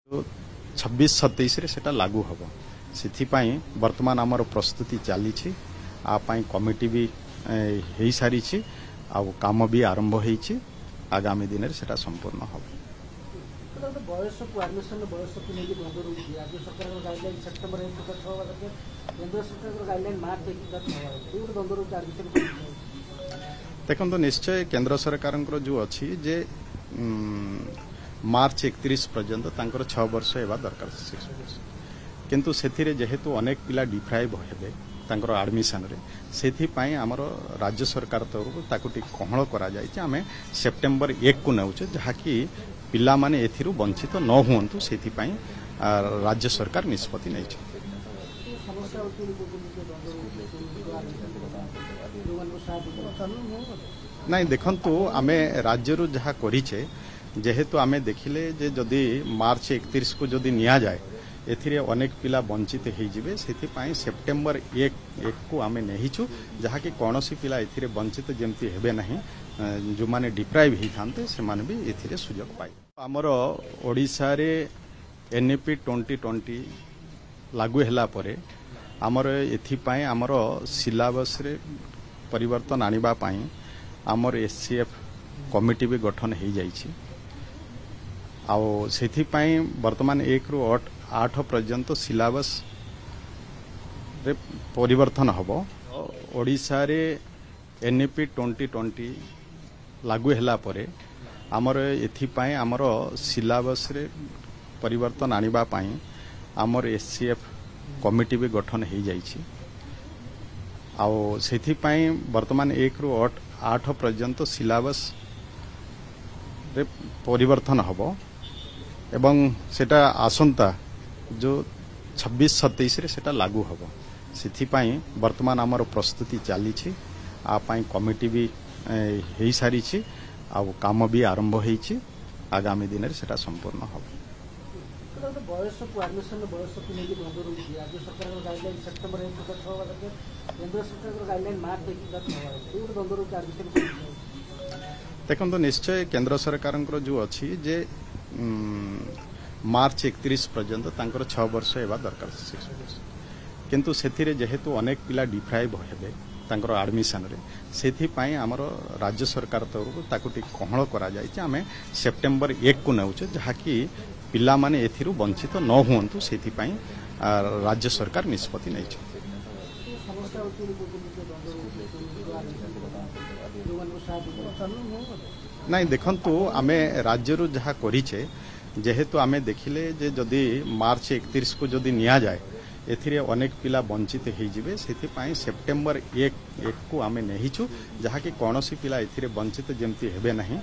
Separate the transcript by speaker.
Speaker 1: 26-27 सेटा लागू हम से बर्तमान आमर प्रस्तुति चली कमिटी भी हो सारी काम भी आरंभ हो आगामी दिन से संपूर्ण हम देखो निश्चय केंद्र सरकार जो अच्छी जे मार्च 31 पर्यंत 6 वर्ष एवं दरकार किंतु से जेहेतु अनेक पिला डिप्राइव हेबे तांकर एडमिशन रे सेथिपाई आमर राज्य सरकार तरफ ताकु कहल करा जायछि आमे सेप्टेम्बर 1 को नेउछे जहाँकि पिला माने एथिरु वंचित न हुंतु सेथिपाई राज्य सरकार निष्पत्ति नै छै। नहीं देखंतु आमे राज्य रु जहाँ करिछे जेहेतु आमे देखिले जे जदि मार्च 31 को जदि निया जाए एथिरे अनेक पिला वंचित होइजिबे सेथिपाई सेप्टेम्बर 1 को आमे नेहिछु जहाँकि कौनसी पिला एथिरे वंचित जेमती हेबे नहीं जो माने डिप्राइव ही थांते से माने भी एथिरे सुयोग पाए। हमर ओडिसा रे एनईपी 2020 लागू हैला परे हमर एथिपाई हमर सिलेबस रे परिवर्तन आनिबा पाई हमर एससीएफ कमिटी भी गठन हो जाइछि आउ सेथिपाई वर्तमान 1 रु 8 पर्यंत सिलेबस रे परिवर्तन हबो। ओडिसा रे एनईपी 2020 लागू हैला परे हमर एथिपाई हमर सिलेबस रे परिवर्तन आनिबा पाई हमर एससीएफ कमिटी भी गठन हो जाइछि आउ सेथिपाई वर्तमान 1 रु 8 पर्यंत सिलेबस रे परिवर्तन हबो एवं सेटा आसंता जो 26-27 रे सेटा लागू हम से बर्तमान आमर प्रस्तुति चली कमिटी भी हो सारी काम भी आरंभ हो आगामी दिन से संपूर्ण हम।
Speaker 2: बयस को एडमिशन बयस को नहीं बंद रही राज्य सरकार गाइडलाइन सेप्टेम्बर 1 को 6 बजे केंद्र सरकार गाइडलाइन मार्च 1 बंद रही एडमिशन
Speaker 1: देखो निश्चय केंद्र सरकार जो अच्छी जे मार्च 31 पर्यंत 6 वर्ष एवं दरकार किंतु से जेहेतु अनेक पिला डिप्राइव हेबे तांकर एडमिशन रे सेथिपाई आमर राज्य सरकार तरफ ताकु कहल करा जायछि आमे सेप्टेम्बर 1 को नेउछे जहाँकि पिला माने एथिरु वंचित न हुंतु सेथिपाई राज्य सरकार निष्पत्ति नै छै। नहीं देखंतु आमे राज्य रु जहाँ करिछे जेहेतु आमे देखिले जे जदि मार्च 31 को जदि निया जाए एथिरे अनेक पिला वंचित होइजिबे सेथिपाई सेप्टेम्बर 1 को आमे नेहिछु जहाँकि कौनसी पिला एथिरे वंचित जेमती हेबे नहीं।